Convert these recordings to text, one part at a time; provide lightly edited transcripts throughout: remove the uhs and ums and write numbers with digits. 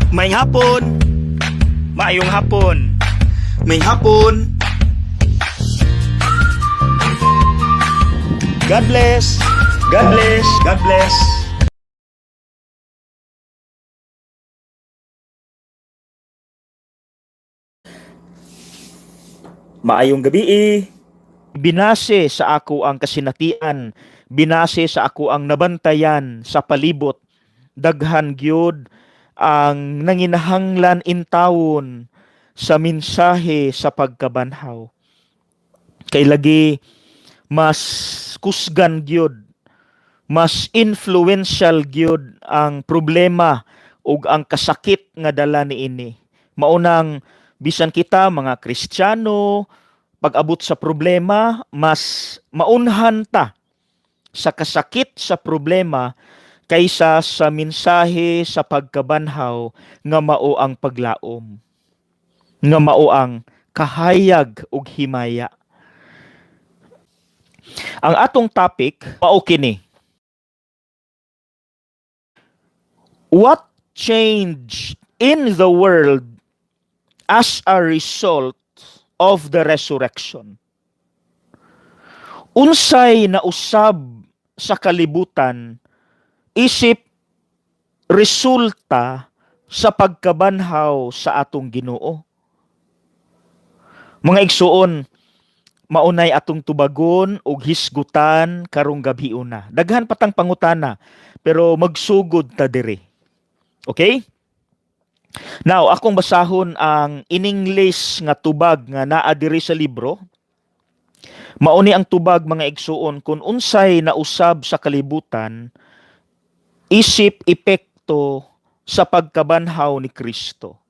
May hapon. Maayong hapon. May hapon. God bless. God bless. God bless. Maayong gabi. Binase sa ako ang kasinatian, binase sa ako ang nabantayan sa palibot. Daghan gyud ang nanginahanglan in taon sa mensahe sa pagkabanhaw. Kay lagi mas kusgan gyud, mas influential gyud ang problema ug ang kasakit nga dala niini. Maunang bisan kita mga Kristiyano, pag-abot sa problema, mas maunhan ta sa kasakit sa problema kaysa sa mensahe sa pagkabanhaw nga mao ang paglaom, nga mao ang kahayag ug himaya. Ang atong topic mao kini. What changed in the world as a result of the resurrection? Unsay nausab sa kalibutan isip resulta sa pagkabanhaw sa atong Ginoo? Mga igsuon, maunay atong tubagon ug hisgutan karong gabi una. Daghan patang pangutana pero magsugod ta diri. Okay? Now, akong basahon ang in English nga tubag nga naa diri sa libro. Mauni ang tubag mga igsuon kung unsay nausab sa kalibutan isip epekto sa pagkabanhaw ni Kristo.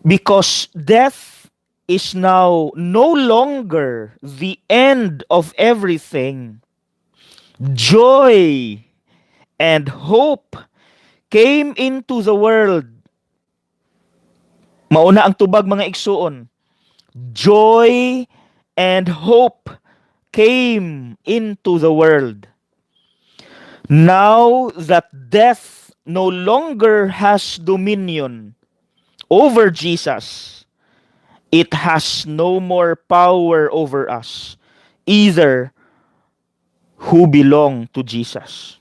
Because death is now no longer the end of everything, joy and hope came into the world. Mauna ang tubag mga igsuon. Joy and hope came into the world. Now that death no longer has dominion over Jesus, it has no more power over us, either who belong to Jesus.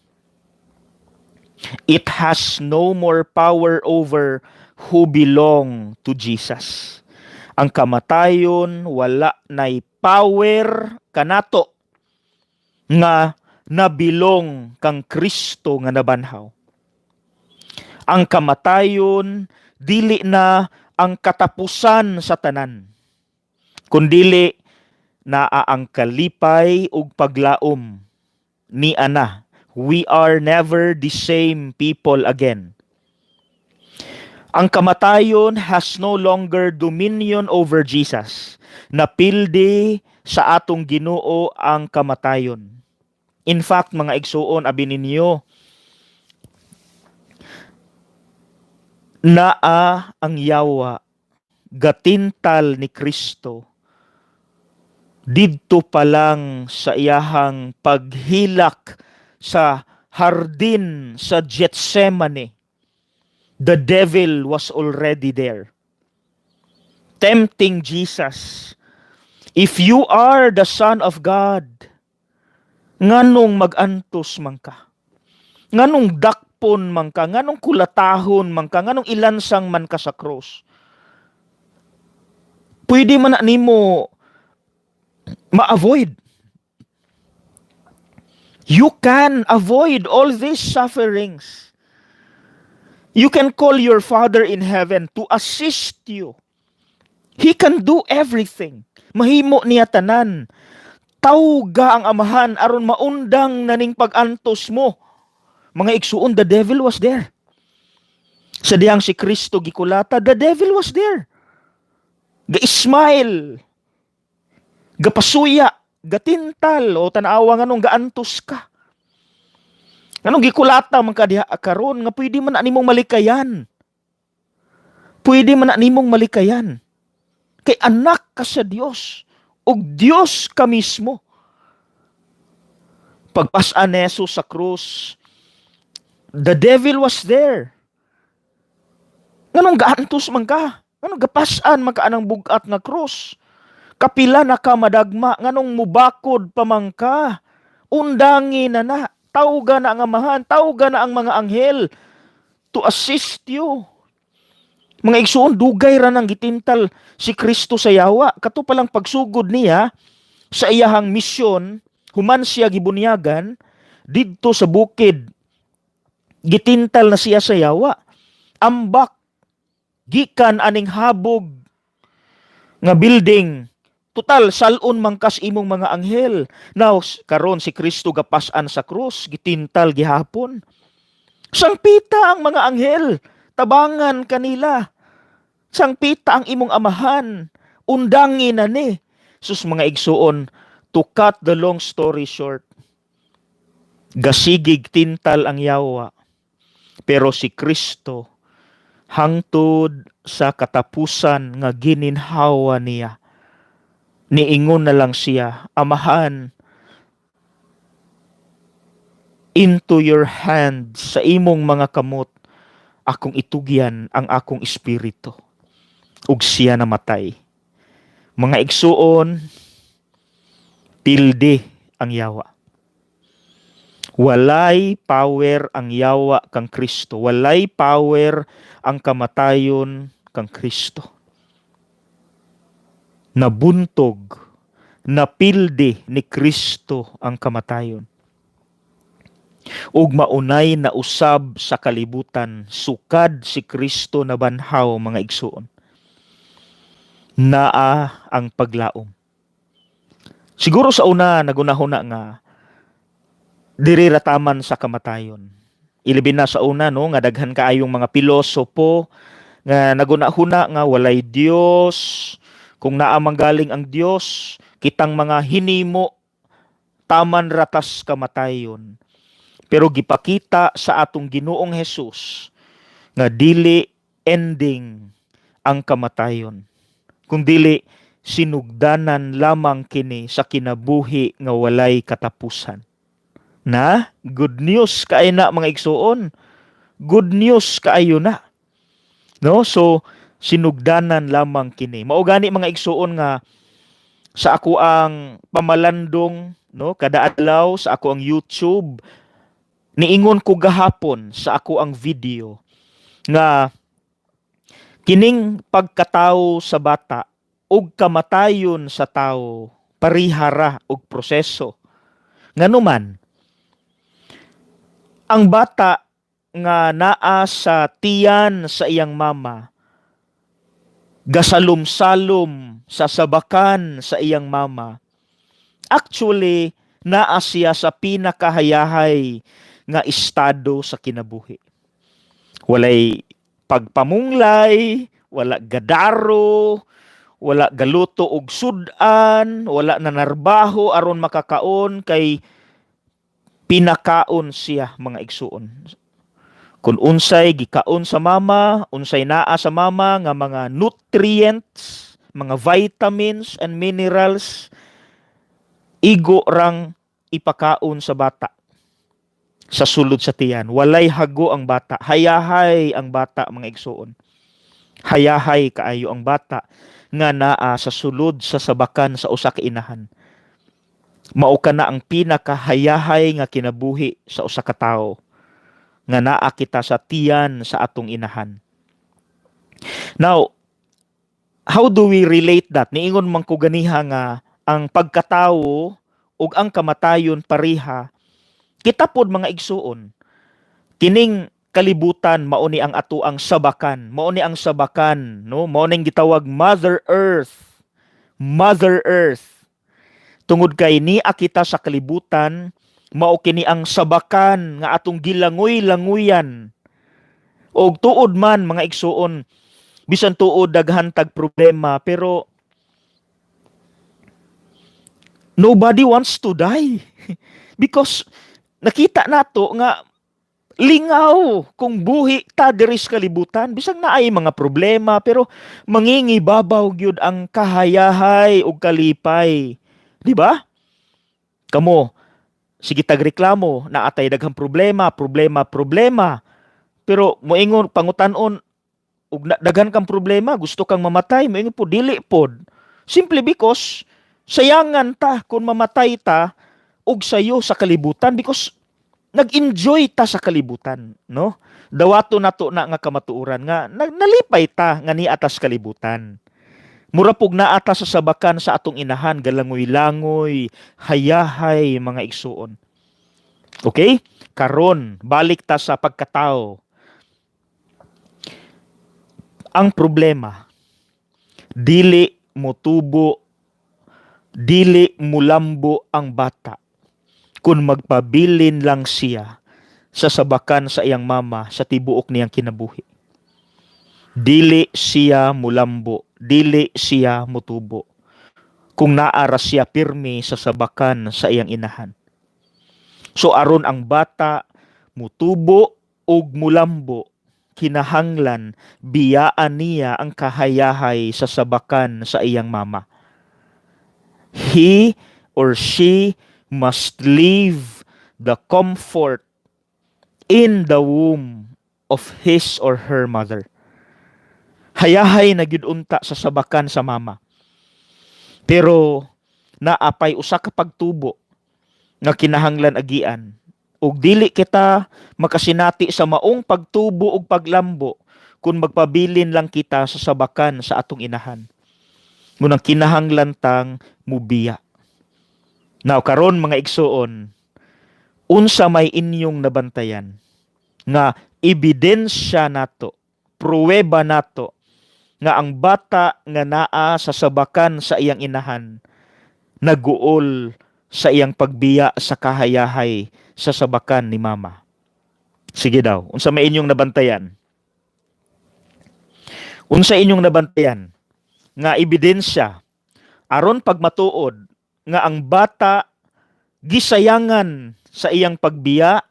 It has no more power over who belong to Jesus. Ang kamatayon wala nay power kanato nga nabilong kang Kristo nga nabanhaw. Ang kamatayon dili na ang katapusan sa tanan, kundili naa ang kalipay ug paglaom ni ana. We are never the same people again. Ang kamatayon has no longer dominion over Jesus. Napildi sa atong Ginoo ang kamatayon. In fact, mga igsuon, abi ninyo, naa ang yawa, gatintal ni Kristo, didto pa lang sa iyahang paghilak sa hardin sa Getsemane. The devil was already there, tempting Jesus. If you are the Son of God, nganong mag-antos man ka? Nganong dakpon man ka? Nganong kulatahon man ka? Nganong ilansang man ka sa cross? Pwede man na nimo ma-avoid. You can avoid all these sufferings. You can call your Father in heaven to assist you. He can do everything. Mahimo niya tanan. Tawga ang Amahan aron maundang naning pag-antos mo. Mga igsuon, the devil was there. Sa dihang si Kristo gikulata, the devil was there. Ga-smile. Gapasuya. Gatintal. O tanawa nga nung gaantos ka. Anong gikulata man ka diha karon nga pwede man animong malikayan. Pwede man animong malikayan. Kay anak ka sa Dios ug Dios ka mismo. Pagpas-an ni Jesus sa krus, The devil was there. Nganong gaantos man ka? Nganong gapasan man ka anang bugat nga krus? Kapila na ka madagma, nganong mubakod pa man ka? Undangi na. Tawga na ang amahan, tawga na ang mga anghel to assist you. Mga igsuon, dugay ra nang gitintal si Kristo sa yawa. Kato palang pagsugod niya sa iyahang misyon, human siya gibunyagan, didto sa bukid, gitintal na siya sa yawa. Ambak, gikan aning habog nga building. Total, salon mangkas imong mga anghel. Now, karon si Kristo gapasan sa krus, gitintal gihapon. Sangpita ang mga anghel, tabangan kanila. Sangpita ang imong amahan, undangi na ni. Sus mga igsuon, to cut the long story short, gasigig tintal ang yawa. Pero si Kristo, hangtod sa katapusan nga gininhawa niya, niingon na lang siya, amahan, into your hands, sa imong mga kamot, akong itugyan ang akong espiritu. Ug siya namatay. Mga igsuon, tilde ang yawa. Walay power ang yawa kang Kristo. Walay power ang kamatayon kang Kristo. Nabuntog, napilde ni Kristo ang kamatayon. Ug maunay na usab sa kalibutan, sukad si Kristo na banhaw mga igsuon. Naa ang paglaom. Siguro sa una nagunahuna nga diri rataman sa kamatayon. Ilibin na sa una no nga daghan kaayong mga pilosopo nga nagunahuna nga walay Dios. Kung naa manggaling ang Dios, kitang mga hinimo taman ratas kamatayon. Pero gipakita sa atong Ginoong Hesus nga dili ending ang kamatayon. Kung dili sinugdanan lamang kini sa kinabuhi nga walay katapusan. Na, good news kaayo na mga igsuon. Good news kaayo na. No? So, sinugdanan lamang kini. Mao gani mga igsuon nga sa ako ang pamalandong, no, kada adlaw sa ako ang YouTube, niingon ko gahapon sa ako ang video nga kining pagkatao sa bata ug kamatayon sa tao parihara og proseso. Nganuman, ang bata nga naa sa tiyan sa iyang mama, gasalom-salom sa sabakan sa iyang mama, actually naa siya sa pinakahayahay nga estado sa kinabuhi. Walay pagpamunglay, wala gadaro, wala galuto og sudan, wala nanarbaho aron makakaon kay pinakaon siya mga igsuon. Kung unsay gikaon sa mama, unsay naa sa mama nga mga nutrients, mga vitamins and minerals, igo rang ipakaon sa bata sa sulod sa tiyan. Walay hago ang bata, hayahay ang bata mga igsuon. Hayahay kaayo ang bata nga naa sa sulod sa sabakan sa usa ka inahan. Mao kana ang pinakahayahay nga kinabuhi sa usa ka tawo nga naa kita sa tiyan sa atong inahan. Now, how do we relate that? Niingon man ko ganiha nga ang pagkatawo ug ang kamatayon pareha, kita pod mga igsuon. Kining kalibutan mao ni ang ato ang sabakan, mao ni ang sabakan, no? Mao ning gitawag Mother Earth. Mother Earth. Tungod kay niya kita sa kalibutan, mao kini ang sabakan nga atong gilangoy-languyan. Og tuod man mga igsuon, bisan tuod daghan tag problema, pero nobody wants to die. Because nakita nato nga lingaw kung buhi ta diri sa kalibutan, bisag naay mga problema, pero mangingibabaw gyud ang kahayahay ug kalipay. Di ba? Kamo, sige tagreklamo na atay daghang problema. Pero moingon pangutan-on ug daghan kang problema, gusto kang mamatay, moingon po dili pod. Simply because sayangan ta kung mamatay ta og sayo sa kalibutan because nag-enjoy ta sa kalibutan, no? Dawato nato na nga kamatuoran nga nalipay ta nga ni atas kalibutan. Mura pug naa ta sa sabakan sa atong inahan, galangoy-langoy, hayahay mga igsuon. Okay? Karon balik ta sa pagkatao. Ang problema, dili motubo, dili mulambo ang bata kung magpabilin lang siya sa sabakan sa iyang mama sa tibuok niyang kinabuhi. Dili siya mulambo, dili siya mutubo kung naara siya pirmi sa sabakan sa iyang inahan. So aron ang bata mutubo ug mulambo, kinahanglan biyaan niya ang kahayahay sa sabakan sa iyang mama. He or she must leave the comfort in the womb of his or her mother. Hayahay na gyud unta sa sabakan sa mama. Pero naapay usa ka pagtubo nga kinahanglan agian. Ug dili kita makasinati sa maong pagtubo ug paglambo kung magpabilin lang kita sa sabakan sa atong inahan. Munang kinahanglan tang mubiya. Now karon mga igsuon, unsa may inyong nabantayan nga ebidensya nato, pruweba nato nga ang bata nga naa sa sabakan sa iyang inahan naguol sa iyang pagbiya sa kahayahay sa sabakan ni mama. Sige daw, unsa may inyong nabantayan? Unsa inyong nabantayan nga ebidensya aron pagmatuod nga ang bata gisayangan sa iyang pagbiya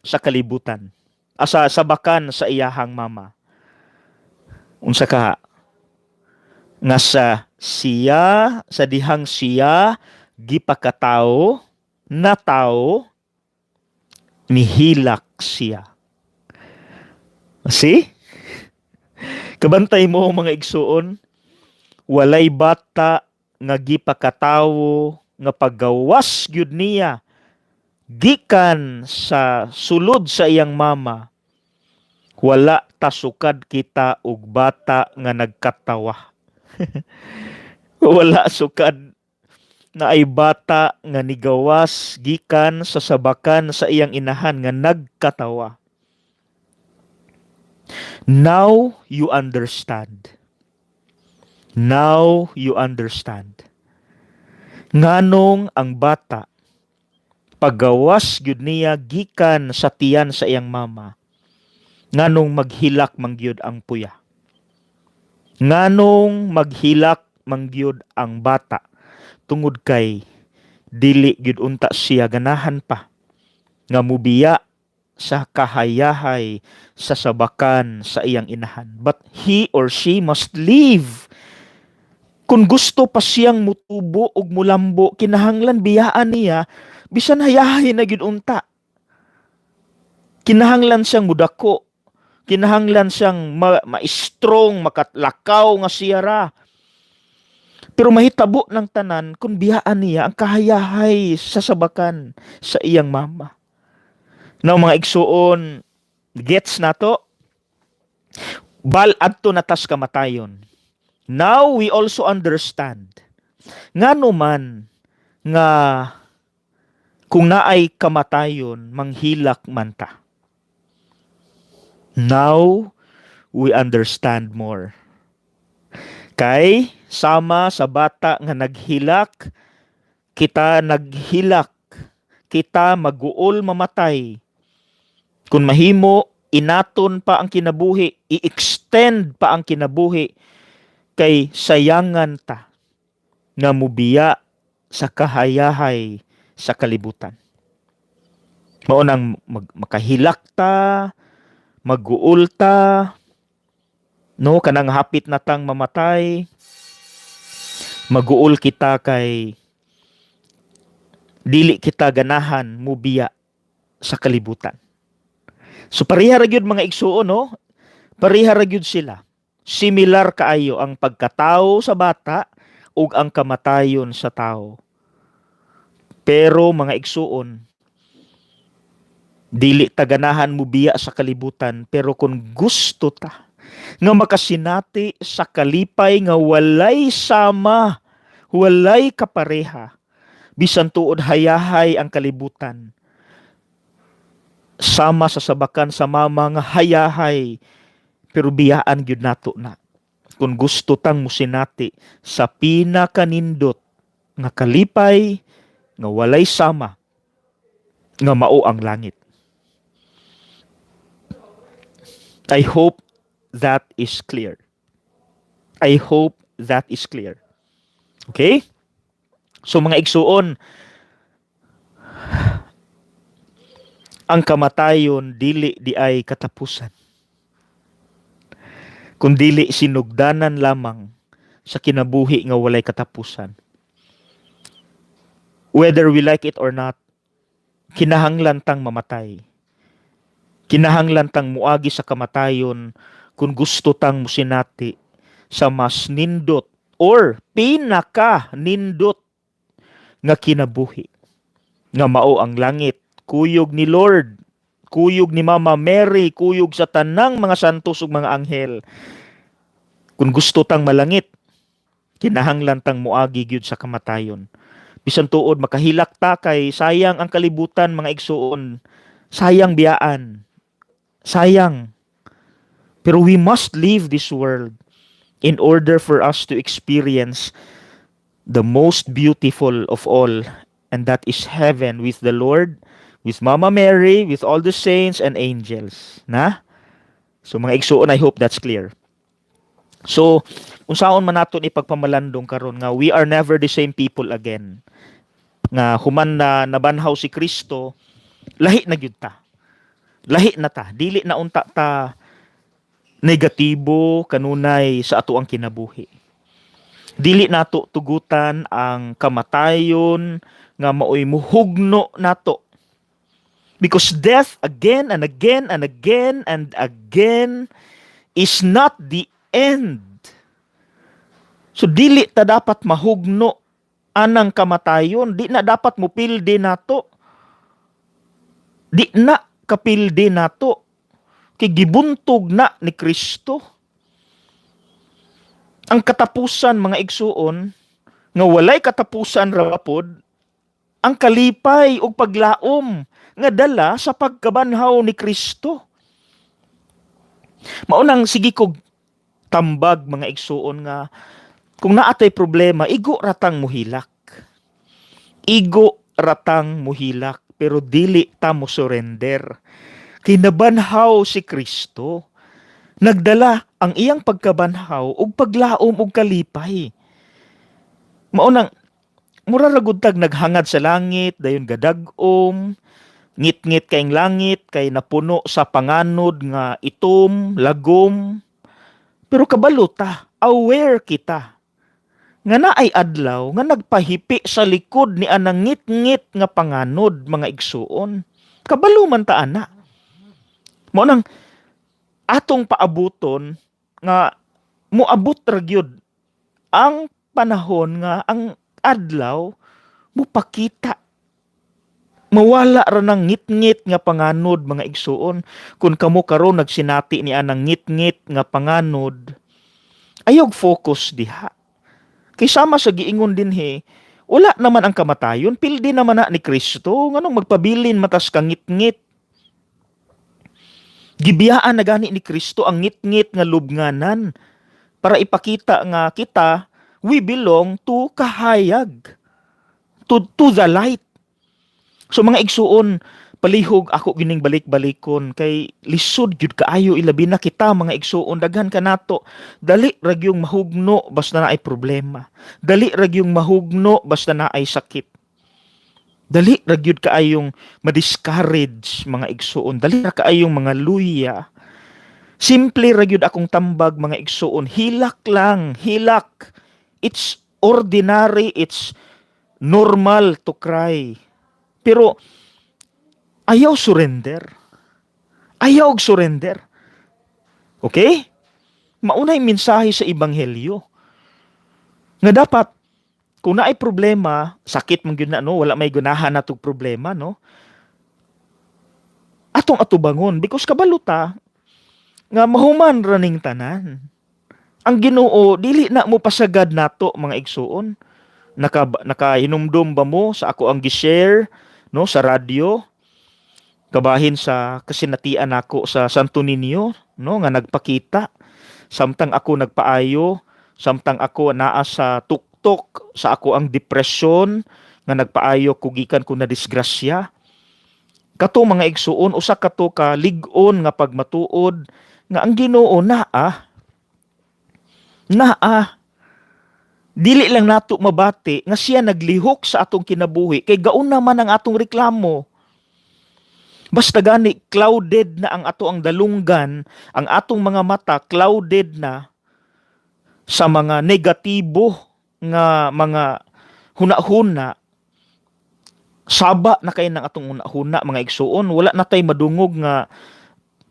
sa kalibutan, sa sabakan sa iyahang mama. Unsa ka nga sa dihang siya gipakatao na tao nihilak siya. See? Kabantay mo mga igsuon, walay bata nga gipakatawo nga paggawas gyud niya gikan sa sulod sa iyang mama, wala tasukad kita og bata nga nagkatawa. Wala sukad na ay bata nga nigawas gikan sa sabakan sa iyang inahan nga nagkatawa. Now you understand. Now you understand. Nganong ang bata paggawas gyud niya gikan sa tiyan sa iyang mama, nganong maghilak mangyud ang puya. Nganong maghilak mangyud ang bata tungod kay dili gyud unta siya ganahan pa nga mubiya sa kahayahay sa sabakan sa iyang inahan. But he or she must leave. Kung gusto pa siyang mutubo ug mulambo, kinahanglan biyaan niya bisan hayahay na gyud unta. Kinahanglan siyang mudako. Kinahanglan siyang ma-strong, makatlakaw nga siya ra. Pero mahitabo ng tanan kung biyaan niya ang kahayahay sa sabakan sa iyang mama. Now mga igsuon, gets na to? Bal adto natas kamatayon. Now we also understand ngano man nga kung naay kamatayon manghilak man ta. Now we understand more. Kay sama sa bata nga naghilak, kita naghilak, kita maguol mamatay. Kung mahimo, inaton pa ang kinabuhi, i-extend pa ang kinabuhi, kay sayangan ta nga mubiya sa kahayahay sa kalibutan. Mao nang makahilak ta, maguol ta, no, kanang hapit na tang mamatay, maguol kita kay dili kita ganahan mubiya sa kalibutan. So pareha ra gyud mga igsuon, no? Pareha ra gyud sila. Similar kaayo ang pagkatao sa bata ug ang kamatayon sa tao. Pero mga igsuon, dili ta ganahan mubiya sa kalibutan, pero kung gusto ta nga makasinati sa kalipay nga walay sama, walay kapareha, bisan tuod hayahay ang kalibutan, sama sa sabakan sa mama nga hayahay, pero biyaan gyud nato na. Kung gusto tang musinati sa pinakanindot nga kalipay nga walay sama, nga mao ang langit. I hope that is clear. I hope that is clear. Okay? So mga igsuon, ang kamatayon dili di ay katapusan, kun dili sinugdanan lamang sa kinabuhi nga walay katapusan. Whether we like it or not, kinahanglan tang mamatay. Kinahanglan tang muagi sa kamatayon kung gusto tang musinati sa mas nindot or pinaka nindot nga kinabuhi, nga mao ang langit. Kuyog ni Lord, kuyog ni Mama Mary, kuyog sa tanang mga santos ug mga anghel. Kung gusto tang malangit, kinahanglan tang muagi gyud sa kamatayon. Bisan tuod makahilak ta kay sayang ang kalibutan mga igsuon. Sayang biyaan. Sayang. Pero we must leave this world in order for us to experience the most beautiful of all, and that is heaven with the Lord, with Mama Mary, with all the saints and angels. Na? So mga igsuon, I hope that's clear. So, kung saan man nato ipagpamalandong karon nga we are never the same people again. Nga human na nabanhaw si Kristo, lahi na gyud ta. Lahi na ta, dili na unta ta negatibo kanunay sa ato ang kinabuhi. Dili nato tugutan ang kamatayon nga maoy muhugno nato. Because death again and again and again and again is not the end. So dili ta dapat mahugno anang kamatayon, di na dapat mupildi nato. Di na kapildi nato, kay gibuntog na ni Kristo. Ang katapusan mga igsuon, nga walay katapusan ra pod, ang kalipay ug paglaom nga dala sa pagkabanhaw ni Kristo. Maunang sige kog tambag mga igsuon nga kung naatay problema, igo ratang muhilak. Igo ratang muhilak, pero dili ta mo surrender. Kinabanhaw si Kristo. Nagdala ang iyang pagkabanhaw ug paglaom ug kalipay. Maunang mura ra gud tag naghangad sa langit, dayon gadag-om, ngit-ngit kayong langit kay napuno sa panganod nga itom, lagom. Pero kabalo ta, aware kita nga naay adlaw nga nagpahipi sa likod ni anang ngit-ngit nga panganod mga igsuon. Kabalo man ta ana. Mao nang atong paabuton nga moabot ra gyud ang panahon nga ang adlaw mupakita. Mawala ra nang ngit-ngit nga panganod mga igsuon. Kung kamo karon nagsinati ni anang ngit-ngit nga panganod, ayog focus diha. Kay sama sa giingon dinhi, wala naman ang kamatayon, pildi naman na ni Kristo, nganong magpabilin matas ka ngit-ngit. Gibiyaan na gani ni Kristo ang ngit-ngit nga lubnganan para ipakita nga kita, we belong to kahayag, to the light. So mga igsuon, palihog ako gining balik-balikon kay lisod gyud kaayo ilabi na kita mga igsuon, daghan kanato dali ra gyung mahugno basta naay problema, dali ra gyung mahugno basta naay sakit, dali ra gyud kaayong ma-discourage mga igsuon, dali ra kaayong mga luya. Simple ra gyud akong tambag mga igsuon, hilak lang, hilak. It's ordinary, it's normal to cry. Pero ayaw surrender. Ayaw og surrender. Okay? Maunay mensahe sa ebanghelyo nga dapat kung naay problema, sakit man gyud na no, wala may gunahan natog problema no. Atong atubangon because kabaluta nga mahuman raning tanan. Ang Ginoo dili na mo pasagad nato mga igsuon. Nakahinumdum ba mo sa ako ang gi-share no sa radyo? Kabahin sa kasinatian nako sa Santo Niño no nga nagpakita samtang ako nagpaayo, samtang ako naa sa tuktok sa ako ang depresyon nga nagpaayo ko gikan ko na disgrasya. Kato mga igsuon usa kato ka lig-on nga pagmatuod nga ang Ginoo naa dili lang nato mabati nga siya naglihok sa atong kinabuhi kay gaun naman ang atong reklamo. Basta gani clouded na ang ato ang dalunggan, ang atong mga mata clouded na sa mga negatibo nga mga hunahuna. Saba na kay ng atong hunahuna mga igsuon, wala na tay madungog nga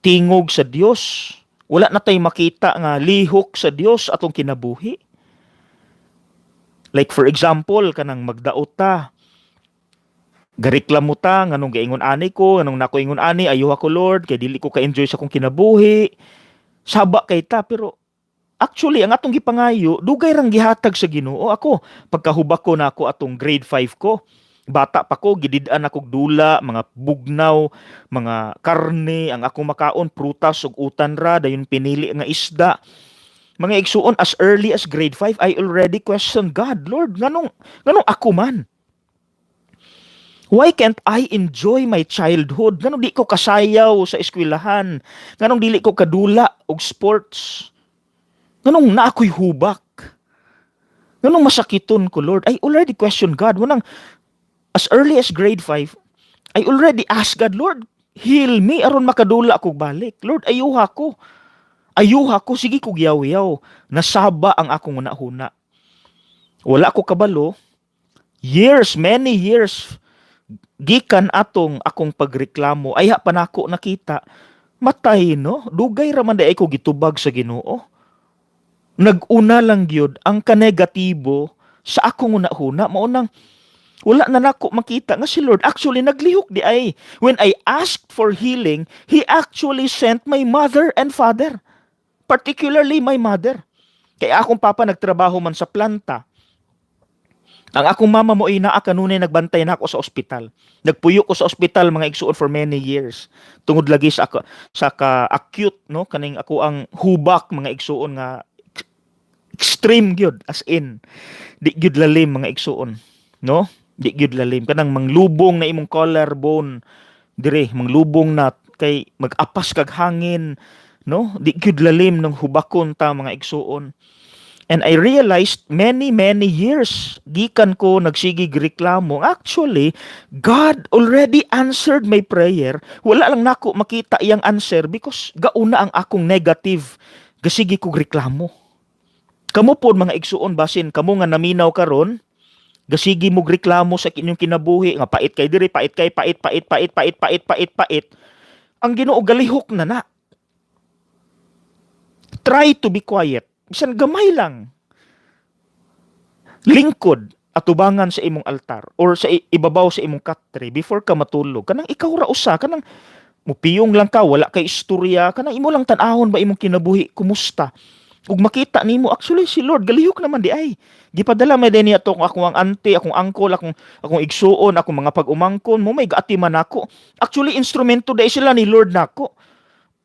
tingog sa Dios. Wala na tay makita nga lihok sa Dios atong kinabuhi. Like for example, kanang magdaot ta, gareklamo ta nganong gaingon ani ko, nganong nako ingon ani ayo ako Lord kay dili ko ka-enjoy sa akong kinabuhi. Saba kay ta pero actually ang atong gipangayo dugay rang gihatag sa Ginoo. Ako pagkahubak ko na ako atong grade 5 ko. Bata pa ko gidid-an akong dula, mga bugnaw, mga karne, ang akong makaon prutas ug utan ra dayon pinili nga isda. Mga igsuon as early as grade 5 I already question God, Lord, nganong ako man? Why can't I enjoy my childhood? Nganong di ko kasayaw sa eskwelahan? Nganong dili ko kadula og sports? Nganong na ako'y hubak? Nganong masakiton ko, Lord? I already question God. Wanang, as early as grade 5, I already asked God, Lord, heal me aron makadula ako balik. Lord, ayuha ko. Ayuha ko, sige ko giyaw-yaw. Nasaba ang akong una-huna. Wala ko kabalo. Years, many years, gikan akong pagreklamo ay pa nako nakita matay no dugay ra man day ko gitubag sa Ginoo. Nag-una lang gyud ang kanegatibo sa akong una-huna mao nang wala na nako makita nga si Lord actually naglihok di ay. When I asked for healing, He actually sent my mother and father, particularly my mother. Kaya akong papa nagtrabaho man sa planta. Ang akong mama mo ay naa kanunay nagbantay na ako sa ospital. Nagpuyo ko sa ospital mga igsuon for many years. Tungod lagi sa ka-acute no kaning ako ang hubak mga igsuon nga extreme gyud as in di gyud lalim mga igsuon no di gyud lalim kanang manglubong na imong collarbone dire manglubong na kay mag-apas kag hangin no di gyud lalim ng hubakon ta mga igsuon. And I realized many years gikan ko nagsigig reklamo. Actually, God already answered my prayer. Wala lang nako makita iyang answer because gauna ang akong negative. Gasigi kog reklamo. Kamo pod mga igsuon basin kamo nga naminaw karon, gasigi mo reklamo sa inyong kinabuhi nga pait kay diri, pait. Ang Ginoo galihok na. Try to be quiet. Bisan gamay lang. Lingkod atubangan sa imong altar or sa ibabaw sa imong katre before ka matulog. Kanang ikaw ra usa, kanang mupiyong lang ka, wala kay istorya, kanang imo lang tan-ahon ba imong kinabuhi, kumusta? Ug makita nimo actually si Lord galihok naman di ay. Gipadala may din niya to akong auntie, akong uncle, akong igsuon, akong mga pag-umangkon, mo may gaatiman nako. Actually instrumento dai sila ni Lord nako.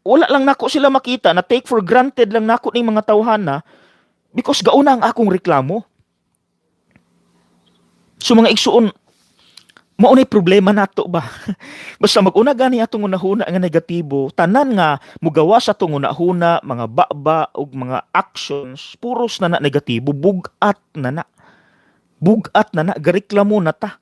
Wala lang nako sila makita na take for granted lang nako ning mga tawhana because gauna ang akong reklamo. So mga igsuon, maunay problema nato ba? Basta mag-una gani atong unahuna nga negatibo, tanan nga mugawa sa atong unahuna, mga baba ug mga actions, puros na negatibo, bugat na. Bugat na gareklamo na ta.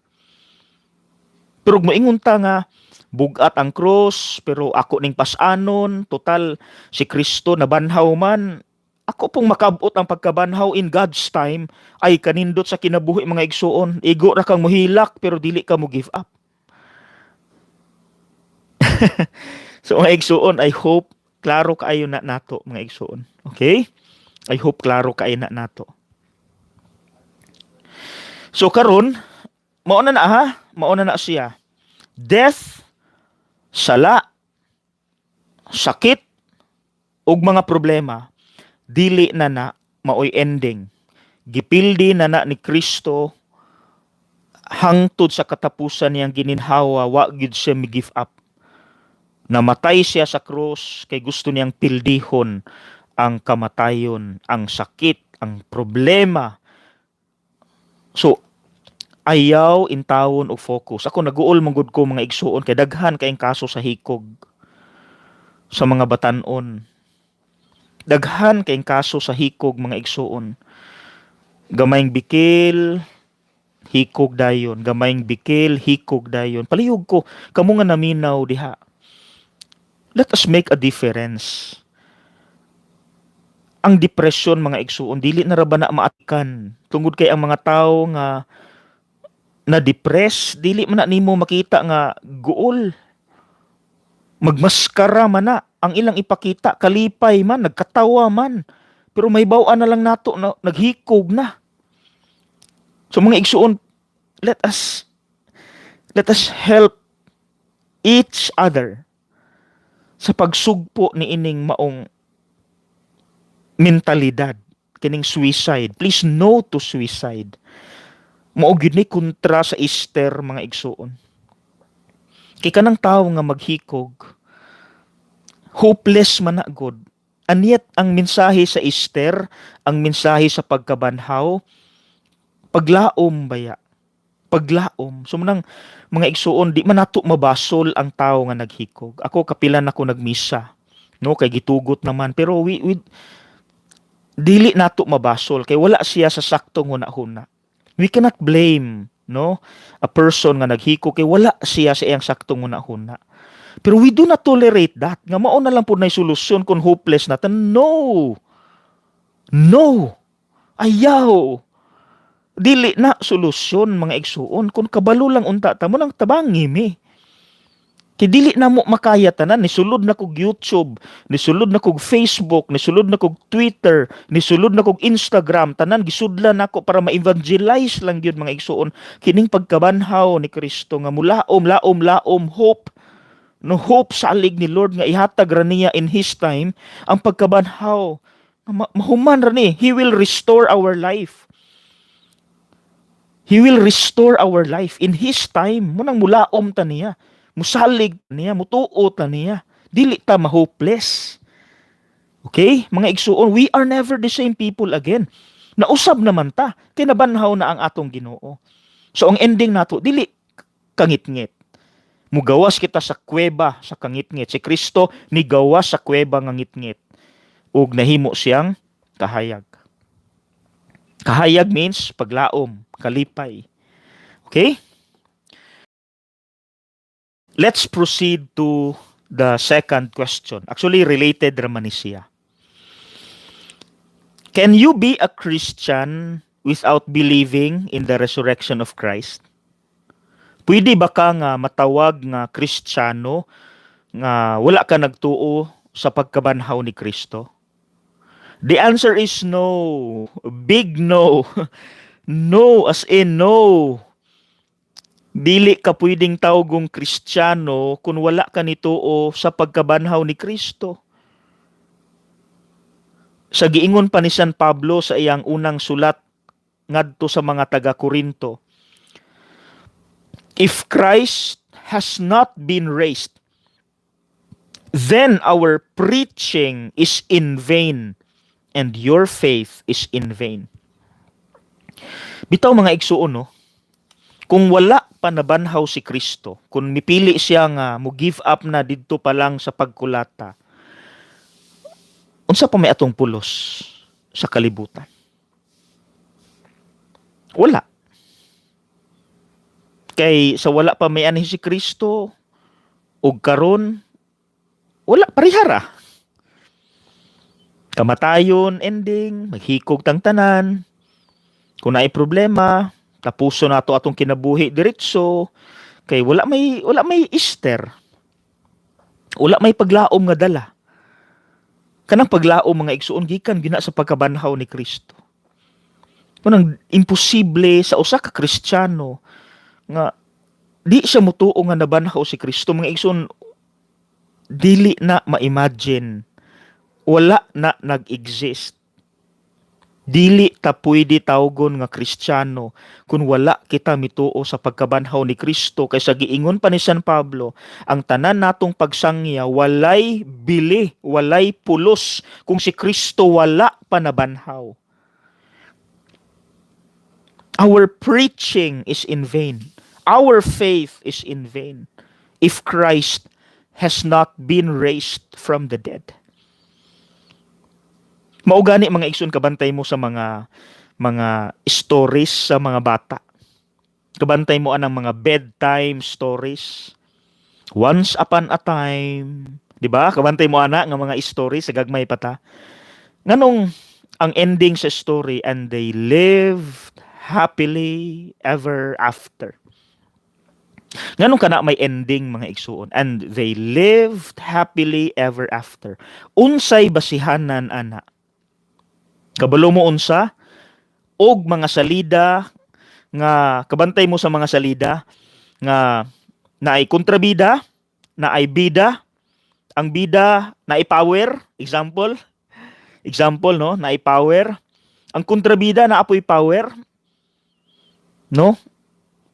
Pero moingon ta nga bugat ang cross, pero ako ning pasanon, total si Kristo nabanhaw man. Ako pong makabot ang pagkabanhaw in God's time ay kanindot sa kinabuhi mga igsuon. Igo ra kang mohilak pero dili ka mo give up. So mga igsuon, I hope klaro kaayo na nato mga igsuon. Okay? I hope klaro kaayo na nato. So karon, mauna na ha, mauna na siya. Death, sala, sakit, ug mga problema dili na maoy ending. Gipildi na ni Kristo hangtod sa katapusan niyang gininhawa, wa gyud siya mi-give up. Namatay siya sa krus kay gusto niyang pildihon ang kamatayon, ang sakit, ang problema. So ayaw intawon og focus. Ako naguol manggod ko mga igsuon kay daghan kayong kaso sa hikog sa mga batan-on. Daghan kayong kaso sa hikog mga igsuon. Gamayng bikil, hikog dayon. Gamayng bikil, hikog dayon. Palihog ko, kamo nga naminaw diha. Let us make a difference. Ang depression mga igsuon, dili na ra ba na maatikan. Tungod kay ang mga tao nga na-depress, dili man na nimo makita nga guol. Magmaskara man na. Ang ilang ipakita, kalipay man, nagkatawa man. Pero may bawaan na lang nato na naghikog na. So mga igsuon, let us help each other sa pagsugpo ni ining maong mentalidad, kining suicide. Please no to suicide. Mao gyud ni kontra sa Easter mga igsuon. Kay kanang tawo nga maghikog, hopeless man na god. Anyat ang mensahe sa Easter, ang mensahe sa pagkabanhaw, paglaom baya. Paglaom. So manang mga igsuon, di man nato mabasol ang tawo nga naghikog. Ako kapilan ako nagmisa. No, kay gitugot naman. Pero we dili nato mabasol kay wala siya sa saktong huna-huna. We cannot blame, no, a person nga naghikog kay wala siya sa iyang saktong huna-huna. Pero we do not tolerate that. Nga mao na lang po na solusyon kung hopeless natin. No. No. Ayaw. Dili na solusyon mga igsuon. Kung kabalo lang unta ta mo nang tabangi mi. Kay dili na mo makaya tanan. Nisulod na kog YouTube, nisulod na kog Facebook, nisulod na kog Twitter, nisulod na kog Instagram. Tanan gisudlan nako para ma-evangelize lang gyud mga igsuon. Kining pagkabanhaw ni Kristo nga mulaom hope. No hope salig ni Lord nga ihatag ra niya in His time ang pagkabanhaw. Mahuman ra ni. He will restore our life. He will restore our life in His time. Munang mulaom ta niya. Musalig niya, mutuo ta niya. Dili ta ma-hopeless. Okay? Mga igsuon, we are never the same people again. Nausab naman ta. Kinabanhaw na ang atong Ginoo. So ang ending nato, dili kangit-ngit. Mugawas kita sa kuweba sa kangit-ngit. Si Kristo nigawas sa kuweba nga ngit-ngit. Ug nahimo siyang kahayag. Kahayag means paglaom, kalipay. Okay? Let's proceed to the second question. Actually, related naman ni siya. Can you be a Christian without believing in the resurrection of Christ? Pwede ba ka nga matawag nga Kristiyano nga wala ka nagtuo sa pagkabanhaw ni Kristo? The answer is no. Big no. No as in no. Dili ka pwedeng tawagong Kristiyano kung wala ka nituo sa pagkabanhaw ni Kristo. Sa giingon pa ni San Pablo sa iyang unang sulat ngadto sa mga taga-Korinto, if Christ has not been raised, then our preaching is in vain and your faith is in vain. Bitaw mga igsuon, no? Kung wala pa nabanhaw si Kristo, kung mipili siya nga mo give up na didto pa lang sa pagkulata, unsa pa may atong pulos sa kalibutan? Wala. Kay sa wala pa may anhi si Kristo ug karon wala parihara. Kamatayon ending, maghikog tang tanan. Kung naay problema, tapuso nato atong kinabuhi diretso kay wala may Easter. Wala may paglaom nga dala. Kanang paglaom mga igsuon gikan gina sa pagkabanhaw ni Kristo. Kunang imposible sa usa ka Kristiyano nga di siya mutuo nga nabanhaw si Kristo. Mga igsoon, dili na ma-imagine. Wala na nag-exist. Dili ta pwede tawgon nga Kristiyano kung wala kita mituo sa pagkabanhaw ni Kristo. Kaysa giingon pa ni San Pablo, ang tanan natong pagsangya walay bili, walay pulos kung si Kristo wala pa nabanhaw. Our preaching is in vain. Our faith is in vain if Christ has not been raised from the dead. Mao gani mga igsoon, kabantay mo sa mga stories sa mga bata. Kabantay mo anang mga bedtime stories. Once upon a time, di ba? Kabantay mo ana nga mga stories sa gagmay pa ta. Nganong ang ending sa story, and they lived happily ever after. Nganong kana may ending mga igsuon, and they lived happily ever after. Unsay basihanan ana? Kabalo mo unsa og mga salida nga kabantay mo sa mga salida nga naay kontrabida, naay bida, ang bida naay power, example no, naay power, ang kontrabida naapoy power, no?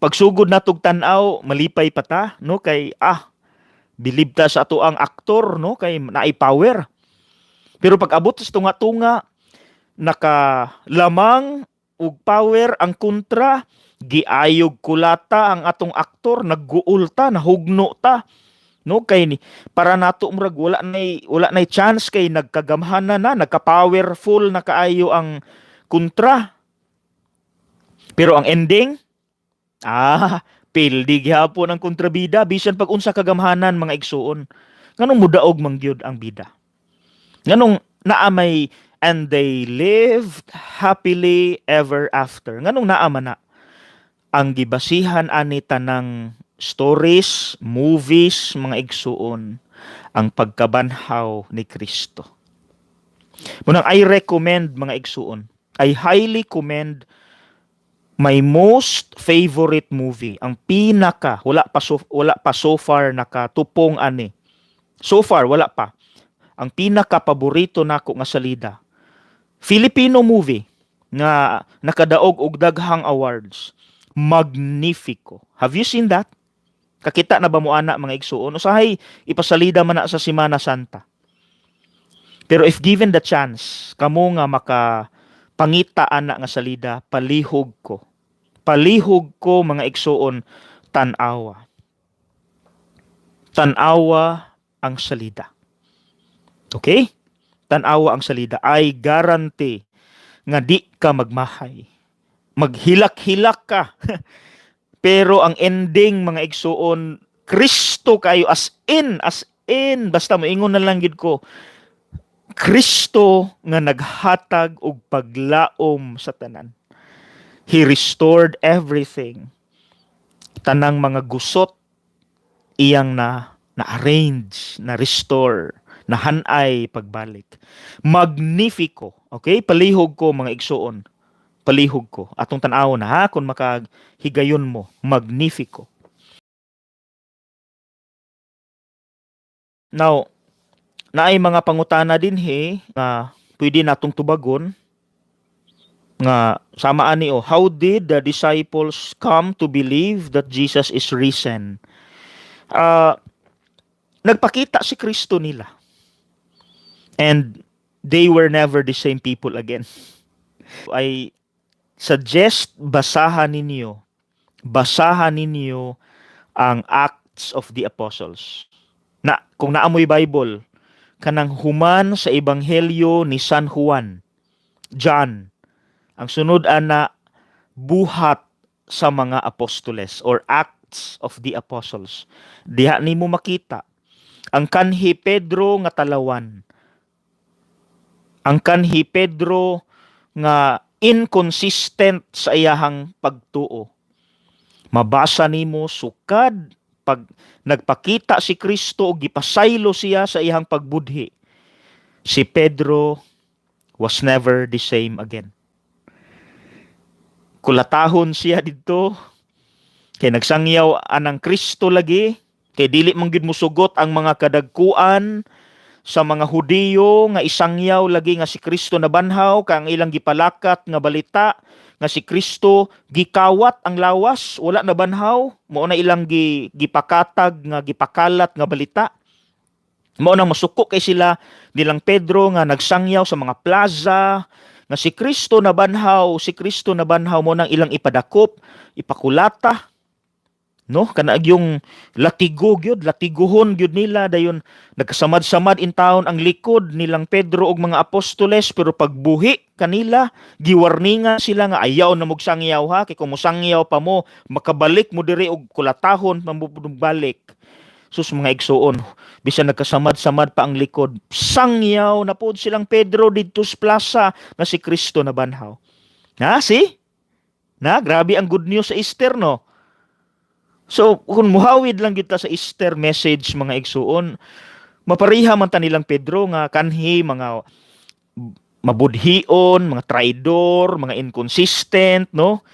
Pagsugod natog tan-aw malipay pa ta, no, kay bilib ta sa ato ang aktor, no, kay naay power. Pero pag abot sa tunga-tunga, nakalamang ug power ang kontra, giayog kulata ang atong aktor, nagguul ta, nahugno ta, no, kay ni para nato murag wala nay chance, kay nagkagamhanan na, nagka-powerful na kaayo ang kontra. Pero ang ending, pildi gyapon ang kontrabida bisan pag unsa kagamhanan mga igsuon. Nganong mudaog mangyud ang bida. Nganong naamay and they lived happily ever after. Nganong naama na? Ang gibasihan ani tanang stories, movies, mga igsuon, ang pagkabanhaw ni Kristo. Munang I recommend mga igsuon, I highly commend my most favorite movie, ang pinaka, wala pa so far nakatupong ani. So far, wala pa. Ang pinaka paborito nako nga salida, Filipino movie nga nakadaog og daghang awards, Magnifico. Have you seen that? Kakita na ba mo ana mga igsuon? Usahay ipasalida man na sa Semana Santa. Pero if given the chance, kamo nga makapangita ana nga salida, palihog ko. Palihog ko mga igsuon, tan-awa. Tan-awa ang salida. Okay? Tan-awa ang salida. I guarantee nga di ka magmahay. Maghilak-hilak ka. Pero ang ending mga igsuon, Kristo kayo, as in, basta moingon na lang gid ko, Kristo nga naghatag og paglaom sa tanan. He restored everything. Tanang mga gusot iyang na-arrange, na-restore, nahanay pagbalik. Magnifico. Okay? Palihog ko mga igsuon. Palihog ko. Atong tan-aw na ha, kung makahigayon mo. Magnifico. Now, naay mga pangutana din nga pwede natong tubagon nga sama ani how did the disciples come to believe that Jesus is risen? Nagpakita si Kristo nila. And they were never the same people again. I suggest basahan ninyo ang Acts of the Apostles. Na kung naamoy Bible, kanang human sa ebanghelyo ni San Juan, John, ang sunod ana buhat sa mga apostoles or Acts of the Apostles. Diha nimo makita ang kanhi Pedro nga talawan. Ang kanhi Pedro nga inconsistent sa iyahang pagtuo. Mabasa nimo sukad pag nagpakita si Kristo og gipasaylo siya sa iyang pagbudhi, si Pedro was never the same again. Kulatahon siya didto, kay nagsangyaw anang Kristo lagi, kay dili man gyud mosugot ang mga kadagkuan sa mga Hudiyo nga isangyaw lagi nga si Kristo nabanhaw, kang ilang gipalakat nga balita nga si Kristo gikawat ang lawas, wala nabanhaw, mao na ilang gipakatag nga gipakalat nga balita. Mao nang masuko kay sila nilang Pedro nga nagsangyaw sa mga plaza nga si Kristo nabanhaw, mo nang ilang ipadakop, ipakulata, no? Kana yung latiguhon gyud nila dayon nagkasamad-samad in taon ang likod nilang Pedro ug mga apostoles, pero pagbuhi kanila giwarninga sila nga ayaw na mogsangyaw ha, kay kung mosangyaw pa mo makabalik mo diri og kulatahon balik. Sus mga igsuon, bisan nagkasamad-samad pa ang likod, sangyaw na pod silang Pedro didto sa plaza nga si Kristo nabanhaw. Grabe ang good news sa Easter, no? So, kung muhawid lang kita sa Easter message, mga igsuon, mapariha man ta nilang Pedro nga kanhi mga mabudhion, mga traidor, mga inconsistent, no?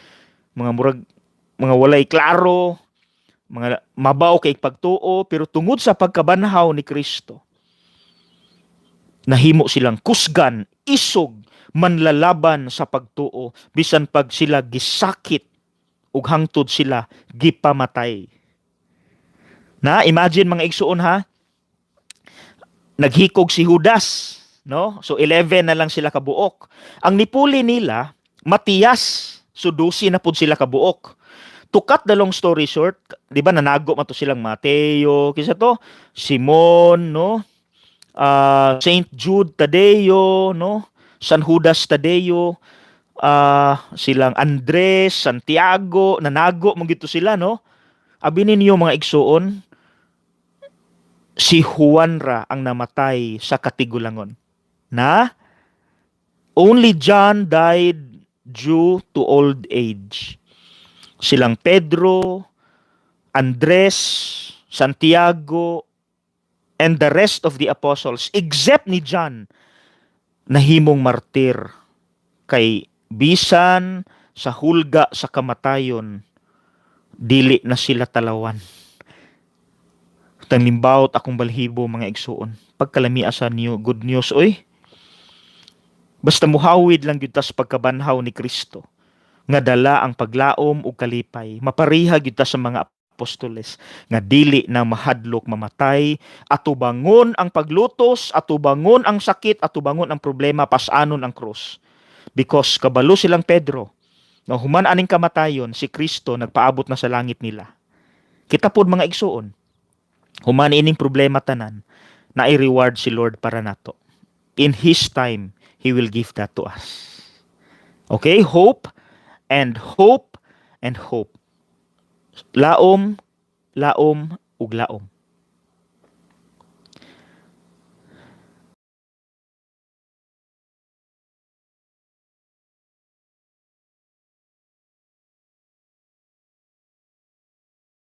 Mga walay klaro, mga mabaw kay pagtuo, pero tungod sa pagkabanhaw ni Kristo, nahimo silang kusgan, isog, manlalaban sa pagtuo, bisan pag sila gisakit ug hangtod sila gipamatay. Na imagine mga igsuon ha, naghikog si Judas, no? So 11 na lang sila kabuok. Ang nipuli nila Matias, so 12 na pud sila kabuok. To cut the long story short, di ba nanago man to silang Mateo, kisa to Simon, no? Saint Jude Tadeo, no? San Judas Tadeo, silang Andres, Santiago, nanago mo gito sila, no? Abi ninyo mga igsuon, si Juan ra ang namatay sa katigulangon. Na only John died due to old age. Silang Pedro, Andres, Santiago, and the rest of the apostles, except ni John, nahimong martir kay bisan sa hulga sa kamatayon, dili na sila talawan. Tanglimbawt akong balhibo mga igsuon, pagkalamia sa niyo good news, oy. Basta muhawid lang gyud ta sa pagkabanhaw ni Kristo, nga dala ang paglaom ug kalipay, mapariha gyud ta sa mga apostoles nga dili na mahadlok mamatay, atubangon ang paglutos, atubangon ang sakit, atubangon ang problema, pasanon ang krus. Because kabalo silang Pedro, na human aning kamatayon, si Kristo nagpaabot na sa langit nila. Kita pod mga igsuon, human ining problema tanan, na i-reward si Lord para nato. In His time, He will give that to us. Okay? Hope and hope and hope. Laom, ug laom.